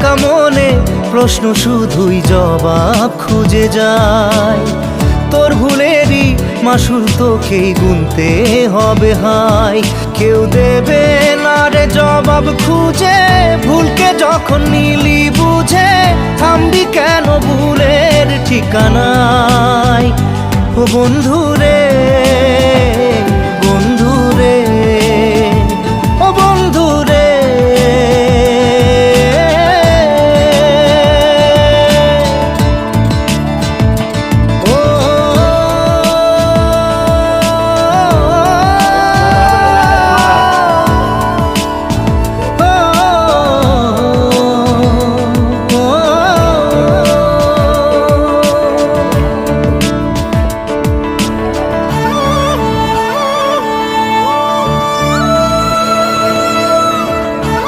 ভাঙা মনে প্রশ্ন শুধুই জবাব খুঁজে যায়। তোর ভুলেরই মাসুল তোকেই গুনতে হবে হাই। কেউ দেবে না রে জবাব খুঁজে, ভুলকে যখন নিলি বুঝে থামবি কেন ভুলের ঠিকানায়। ও বন্ধু রে